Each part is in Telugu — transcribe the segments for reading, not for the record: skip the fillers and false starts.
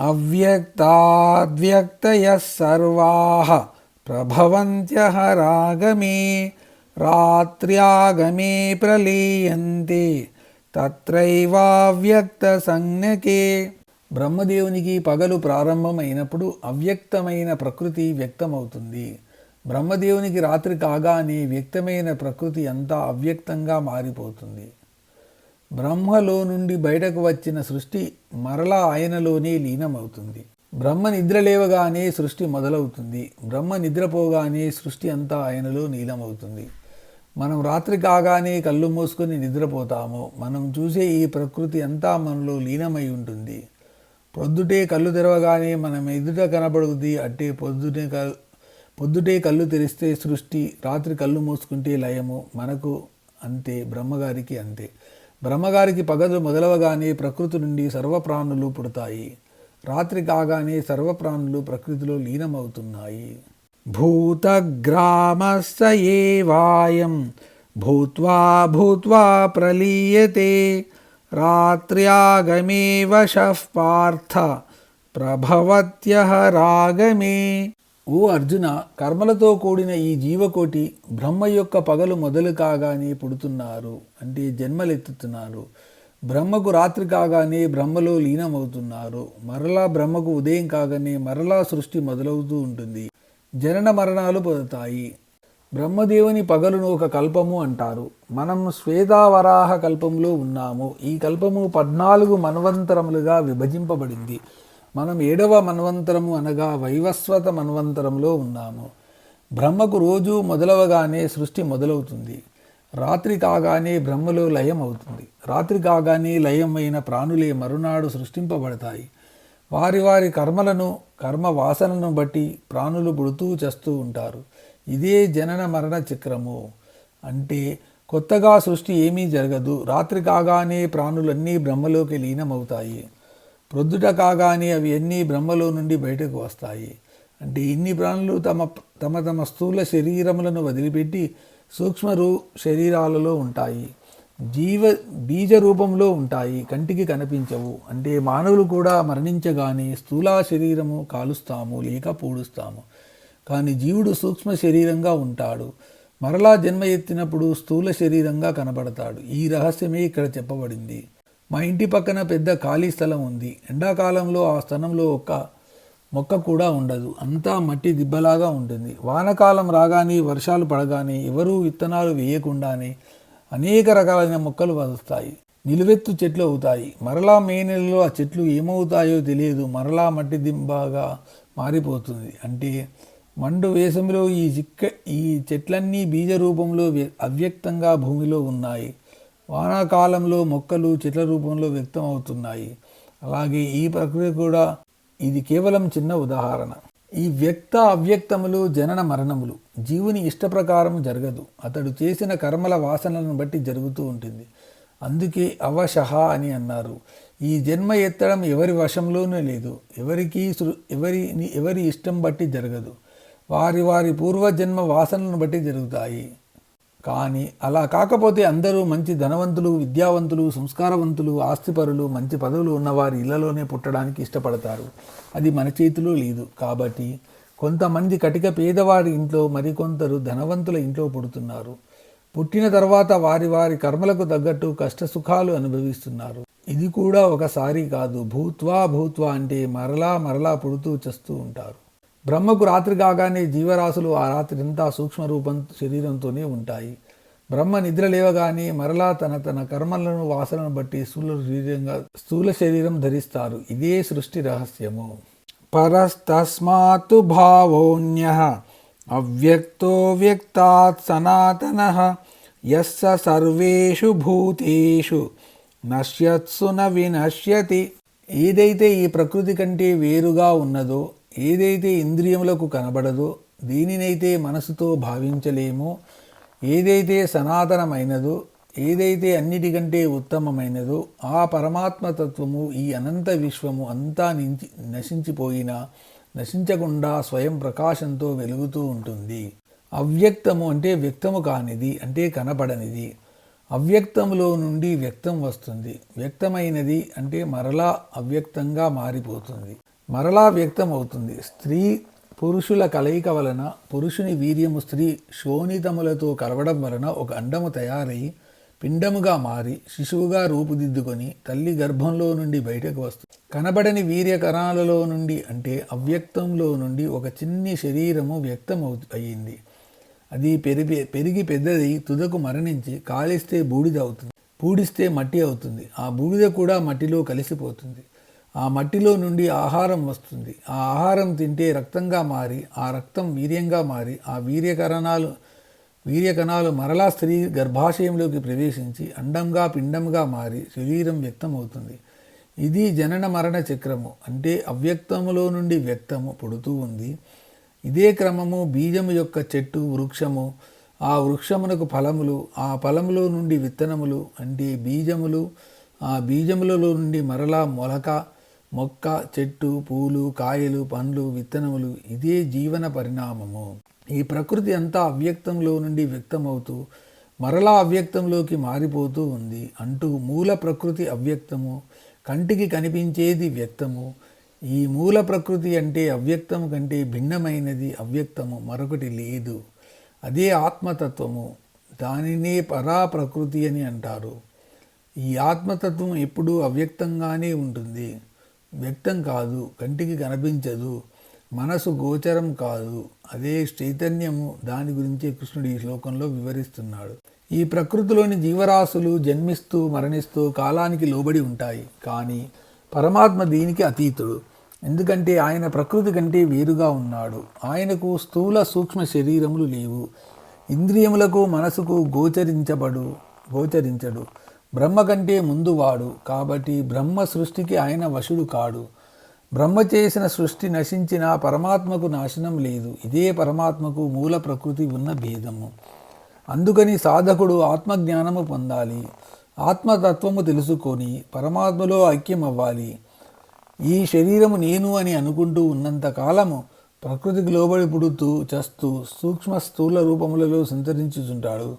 అవ్యక్తాద్వ్యక్తయః సర్వాః ప్రభవంత్యః రాగమే రాత్ర్యాగమే ప్రలీయంతే తత్రైవావ్యక్త సంజ్ఞకే. బ్రహ్మదేవునికి పగలు ప్రారంభమైనప్పుడు అవ్యక్తమైన ప్రకృతి వ్యక్తమవుతుంది. బ్రహ్మదేవునికి రాత్రి కాగానే వ్యక్తమైన ప్రకృతి అంతా అవ్యక్తంగా మారిపోతుంది. బ్రహ్మలో నుండి బయటకు వచ్చిన సృష్టి మరలా ఆయనలోనే లీనమవుతుంది. బ్రహ్మ నిద్ర లేవగానే సృష్టి మొదలవుతుంది. బ్రహ్మ నిద్రపోగానే సృష్టి అంతా ఆయనలో లీనమవుతుంది. మనం రాత్రి కాగానే కళ్ళు మూసుకొని నిద్రపోతాము. మనం చూసే ఈ ప్రకృతి అంతా మనలో లీనమై ఉంటుంది. పొద్దుటే కళ్ళు తెరవగానే మనం ఎదుట కనబడుతుంది. అట్టే పొద్దుటే కళ్ళు తెరిస్తే సృష్టి, రాత్రి కళ్ళు మూసుకుంటే లయము. మనకు అంతే, బ్రహ్మగారికి అంతే. బ్రహ్మగారికి పగలు మొదలవగానే ప్రకృతి నుండి సర్వప్రాణులు పుడతాయి. రాత్రి కాగానే సర్వప్రాణులు ప్రకృతిలో లీనమవుతున్నాయి. భూతగ్రామస్స ఏవాయం భూత్వా భూత్వా ప్రలీయతే రాత్ర్యాగమే వశః పార్థ ప్రభవత్యః రాగమే. ఓ అర్జున, కర్మలతో కూడిన ఈ జీవకోటి బ్రహ్మ యొక్క పగలు మొదలు కాగానే పుడుతున్నారు, అంటే జన్మలెత్తుతున్నారు. బ్రహ్మకు రాత్రి కాగానే బ్రహ్మలో లీనమవుతున్నారు. మరలా బ్రహ్మకు ఉదయం కాగానే మరలా సృష్టి మొదలవుతూ ఉంటుంది. జనన మరణాలు పొందుతాయి. బ్రహ్మదేవుని పగలును ఒక కల్పము అంటారు. మనం శ్వేతావరాహ కల్పంలో ఉన్నాము. ఈ కల్పము 14 మన్వంతరములుగా విభజింపబడింది. మనం 7వ మన్వంతరము అనగా వైవస్వత మన్వంతరంలో ఉన్నాము. బ్రహ్మకు రోజు మొదలవగానే సృష్టి మొదలవుతుంది. రాత్రి కాగానే బ్రహ్మలో లయం అవుతుంది. రాత్రి కాగానే లయం అయిన ప్రాణులే మరునాడు సృష్టింపబడతాయి. వారి వారి కర్మలను, కర్మ వాసనను బట్టి ప్రాణులు పుడుతూ చేస్తూ ఉంటారు. ఇదే జనన మరణ చక్రము. అంటే కొత్తగా సృష్టి ఏమీ జరగదు. రాత్రి కాగానే ప్రాణులన్నీ బ్రహ్మలోకి లీనమవుతాయి. ప్రొద్దుట కాగానే అవి అన్నీ బ్రహ్మలో నుండి బయటకు వస్తాయి. అంటే ఇన్ని ప్రాణులు తమ తమ స్థూల శరీరములను వదిలిపెట్టి సూక్ష్మ శరీరాలలో ఉంటాయి. బీజ రూపంలో ఉంటాయి, కంటికి కనిపించవు. అంటే మానవులు కూడా మరణించగానే స్థూల శరీరము కాలుస్తాము లేక పూడుస్తాము. కానీ జీవుడు సూక్ష్మ శరీరంగా ఉంటాడు. మరలా జన్మ ఎత్తినప్పుడు స్థూల శరీరంగా కనబడతాడు. ఈ రహస్యమే ఇక్కడ చెప్పబడింది. మా ఇంటి పక్కన పెద్ద ఖాళీ స్థలం ఉంది. ఎండాకాలంలో ఆ స్థలంలో ఒక్క మొక్క కూడా ఉండదు. అంతా మట్టి దిబ్బలాగా ఉంటుంది. వానకాలం రాగానే, వర్షాలు పడగానే ఎవరూ విత్తనాలు వేయకుండానే అనేక రకాలైన మొక్కలు వస్తాయి. నిలువెత్తు చెట్లు అవుతాయి. మరలా మే నెలలో ఆ చెట్లు ఏమవుతాయో తెలియదు. మరలా మట్టి దిబ్బగా మారిపోతుంది. అంటే మండు వేసవిలో ఈ చెట్లన్నీ బీజ రూపంలో అవ్యక్తంగా భూమిలో ఉన్నాయి. వానాకాలంలో మొక్కలు చెట్ల రూపంలో వ్యక్తం అవుతున్నాయి. అలాగే ఈ ప్రకృతి కూడా. ఇది కేవలం చిన్న ఉదాహరణ. ఈ వ్యక్త అవ్యక్తములు జనన మరణములు జీవుని ఇష్టప్రకారం జరగదు. అతడు చేసిన కర్మల వాసనలను బట్టి జరుగుతూ ఉంటుంది. అందుకే అవశః అని అన్నారు. ఈ జన్మ ఎత్తడం ఎవరి వశంలోనూ లేదు. ఎవరి ఇష్టం బట్టి జరగదు. వారి వారి పూర్వజన్మ వాసనలను బట్టి జరుగుతాయి. కానీ అలా కాకపోతే అందరూ మంచి ధనవంతులు, విద్యావంతులు, సంస్కారవంతులు, ఆస్తిపరులు, మంచి పదవులు ఉన్నవారి ఇళ్లలోనే పుట్టడానికి ఇష్టపడతారు. అది మన చేతిలో లేదు. కాబట్టి కొంతమంది కటిక పేదవారి ఇంట్లో, మరికొందరు ధనవంతుల ఇంట్లో పుడుతున్నారు. పుట్టిన తర్వాత వారి వారి కర్మలకు తగ్గట్టు కష్ట సుఖాలు అనుభవిస్తున్నారు. ఇది కూడా ఒకసారి కాదు. భూత్వా భూత్వా అంటే మరలా మరలా పుడుతూ చస్తూ ఉంటారు. బ్రహ్మకు రాత్రి కాగానే జీవరాశులు ఆ రాత్రి అంతా సూక్ష్మ రూపం శరీరంతోనే ఉంటాయి. బ్రహ్మ నిద్ర లేవగానే మరలా తన కర్మలను, వాసనను బట్టి స్థూల శరీరం ధరిస్తారు. ఇదే సృష్టి రహస్యము. పరస్తస్మాత్తు భావోన్యః అవ్యక్తో వ్యక్తాత్ సనాతనః యస్స సర్వేషు భూతేషు నశ్యత్సు న వినశ్యతి. ఏదైతే ఈ ప్రకృతి కంటే వేరుగా ఉన్నదో, ఏదైతే ఇంద్రియములకు కనబడదో, దేనినైతే మనసుతో భావించలేమో, ఏదైతే సనాతనమైనదో, ఏదైతే అన్నిటికంటే ఉత్తమమైనదో ఆ పరమాత్మతత్వము ఈ అనంత విశ్వము అంతా నశించిపోయినా నశించకుండా స్వయం ప్రకాశంతో వెలుగుతూ ఉంటుంది. అవ్యక్తము అంటే వ్యక్తము కానిది, అంటే కనపడనిది. అవ్యక్తములో నుండి వ్యక్తం వస్తుంది. వ్యక్తమైనది అంటే మరలా అవ్యక్తంగా మారిపోతుంది. మరలా వ్యక్తం అవుతుంది. స్త్రీ పురుషుల కలయిక వలన పురుషుని వీర్యము స్త్రీ శోణితములతో కలవడం వలన ఒక అండము తయారై పిండముగా మారి శిశువుగా రూపుదిద్దుకొని తల్లి గర్భంలో నుండి బయటకు వస్తుంది. కనబడని వీర్య కణాలలో నుండి అంటే అవ్యక్తంలో నుండి ఒక చిన్ని శరీరము వ్యక్తం అయ్యింది. అది పెరిగి పెద్దది తుదకు మరణించి కాలిస్తే బూడిద అవుతుంది, పూడిస్తే మట్టి అవుతుంది. ఆ బూడిద కూడా మట్టిలో కలిసిపోతుంది. ఆ మట్టిలో నుండి ఆహారం వస్తుంది. ఆ ఆహారం తింటే రక్తంగా మారి ఆ రక్తం వీర్యంగా మారి ఆ వీర్యకణాలు మరలా స్త్రీ గర్భాశయంలోకి ప్రవేశించి అండంగా పిండంగా మారి శరీరం వ్యక్తం అవుతుంది. ఇది జనన మరణ చక్రము. అంటే అవ్యక్తములో నుండి వ్యక్తము పుడుతూ ఉంది. ఇదే క్రమము బీజము యొక్క చెట్టు వృక్షము, ఆ వృక్షమునకు ఫలములు, ఆ ఫలములో నుండి విత్తనములు అంటే బీజములు, ఆ బీజములలో నుండి మరలా మొక్క, చెట్టు, పూలు, కాయలు, పండ్లు, విత్తనములు. ఇదే జీవన పరిణామము. ఈ ప్రకృతి అంతా అవ్యక్తంలో నుండి వ్యక్తమవుతూ మరలా అవ్యక్తంలోకి మారిపోతూ ఉంది అంటూ మూల ప్రకృతి అవ్యక్తము, కంటికి కనిపించేది వ్యక్తము. ఈ మూల ప్రకృతి అంటే అవ్యక్తము కంటే భిన్నమైనది అవ్యక్తము మరొకటి లేదు. అదే ఆత్మతత్వము. దానినే పరా ప్రకృతి అని అంటారు. ఈ ఆత్మతత్వం ఎప్పుడూ అవ్యక్తంగానే ఉంటుంది. వ్యక్తం కాదు, కంటికి కనిపించదు, మనసు గోచరం కాదు. అదే చైతన్యము. దాని గురించే కృష్ణుడు ఈ శ్లోకంలో వివరిస్తున్నాడు. ఈ ప్రకృతిలోని జీవరాశులు జన్మిస్తూ మరణిస్తూ కాలానికి లోబడి ఉంటాయి. కానీ పరమాత్మ దీనికి అతీతుడు. ఎందుకంటే ఆయన ప్రకృతి కంటే వేరుగా ఉన్నాడు. ఆయనకు స్థూల సూక్ష్మ శరీరములు లేవు. ఇంద్రియములకు మనసుకు గోచరించడు. బ్రహ్మ కంటే ముందువాడు. కాబట్టి బ్రహ్మ సృష్టికి ఆయన వశుడు కాడు. బ్రహ్మ చేసిన సృష్టి నశించిన పరమాత్మకు నాశనం లేదు. ఇదే పరమాత్మకు మూల ప్రకృతి ఉన్న భేదము. అందుకని సాధకుడు ఆత్మజ్ఞానము పొందాలి. ఆత్మతత్వము తెలుసుకొని పరమాత్మలో ఐక్యం అవ్వాలి. ఈ శరీరము నేను అని అనుకుంటూ ఉన్నంత కాలము ప్రకృతికి లోబడి పుడుతూ చస్తూ సూక్ష్మ స్థూల రూపములలో సంచరించుచుంటాడు.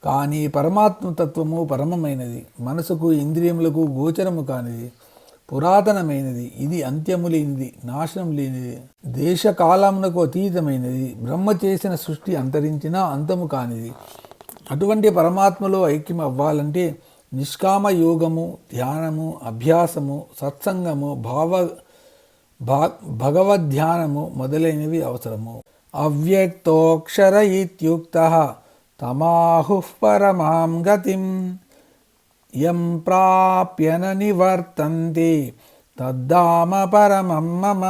కానీ పరమాత్మతత్వము పరమమైనది, మనసుకు ఇంద్రియములకు గోచరము కానిది, పురాతనమైనది. ఇది అంత్యము లేనిది, నాశనం లేనిది, దేశకాలమునకు అతీతమైనది. బ్రహ్మ చేసిన సృష్టి అంతరించినా అంతము కానిది. అటువంటి పరమాత్మలో ఐక్యం అవ్వాలంటే నిష్కామ యోగము, ధ్యానము, అభ్యాసము, సత్సంగము, భగవద్ధ్యానము మొదలైనవి అవసరము. అవ్యక్తోక్షర ఇత్యుక్తః తమాహుః పరమాం గతిం యం ప్రాప్య న నివర్తంతే తద్ధామ పరమం మమ.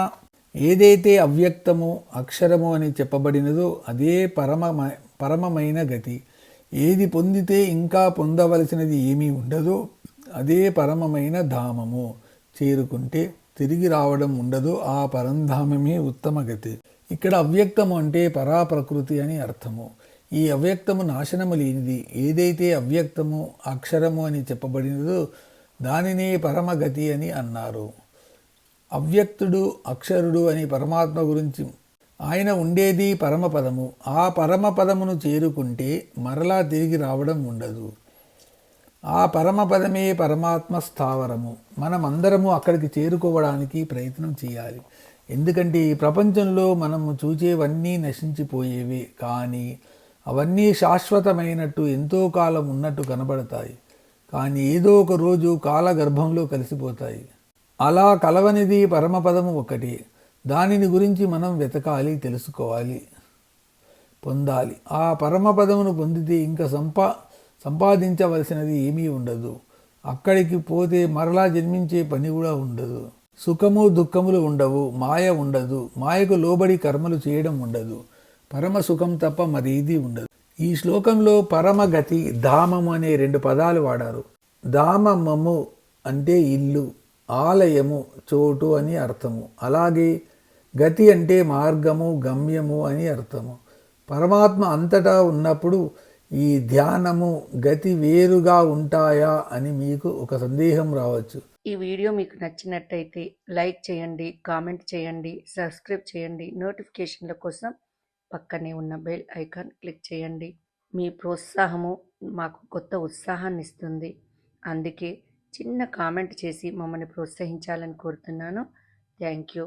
ఏదైతే అవ్యక్తము అక్షరము అని చెప్పబడినదో అదే పరమమైన గతి. ఏది పొందితే ఇంకా పొందవలసినది ఏమీ ఉండదో అదే పరమమైన ధామము. చేరుకుంటే తిరిగి రావడం ఉండదో ఆ పరంధామమే ఉత్తమ గతి. ఇక్కడ అవ్యక్తము అంటే పరాప్రకృతి అని అర్థము. ఈ అవ్యక్తము నాశనము లేనిది. ఏదైతే అవ్యక్తము అక్షరము అని చెప్పబడినదో దానినే పరమగతి అని అన్నారు. అవ్యక్తుడు అక్షరుడు అని పరమాత్మ గురించి ఆయన ఉండేది పరమపదము. ఆ పరమపదమును చేరుకుంటే మరలా తిరిగి రావడం ఉండదు. ఆ పరమపదమే పరమాత్మ స్థావరము. మనమందరము అక్కడికి చేరుకోవడానికి ప్రయత్నం చేయాలి. ఎందుకంటే ఈ ప్రపంచంలో మనము చూచేవన్నీ నశించిపోయేవే, కానీ అవన్నీ శాశ్వతమైనట్టు ఎంతో కాలం ఉన్నట్టు కనబడతాయి. కానీ ఏదో ఒక రోజు కాలగర్భంలో కలిసిపోతాయి. అలా కలవనిది పరమపదము ఒకటి. దానిని గురించి మనం వెతకాలి, తెలుసుకోవాలి, పొందాలి. ఆ పరమపదమును పొందితే ఇంకా సంపాదించవలసినది ఏమీ ఉండదు. అక్కడికి పోతే మరలా జన్మించే పని కూడా ఉండదు. సుఖము దుఃఖములు ఉండవు, మాయ ఉండదు, మాయకు లోబడి కర్మలు చేయడం ఉండదు. పరమ సుఖం తప్ప మరేదీ ఉండదు. ఈ శ్లోకంలో పరమగతి, ధామము అనే 2 పదాలు వాడారు. ధామము అంటే ఇల్లు, ఆలయము చోటు అని అర్థము. అలాగే గతి అంటే మార్గము, గమ్యము అని అర్థము. పరమాత్మ అంతటా ఉన్నప్పుడు ఈ ధ్యానము గతి వేరుగా ఉంటాయా అని మీకు ఒక సందేహం రావచ్చు. ఈ వీడియో మీకు నచ్చినట్టయితే లైక్ చేయండి, కామెంట్ చేయండి, సబ్స్క్రైబ్ చేయండి. నోటిఫికేషన్ల కోసం పక్కనే ఉన్న బెల్ ఐకాన్ క్లిక్ చేయండి. మీ ప్రోత్సాహము మాకు కొత్త ఉత్సాహాన్ని ఇస్తుంది. అందుకే చిన్న కామెంట్ చేసి మమ్మల్ని ప్రోత్సహించాలని కోరుతున్నాను. Thank you.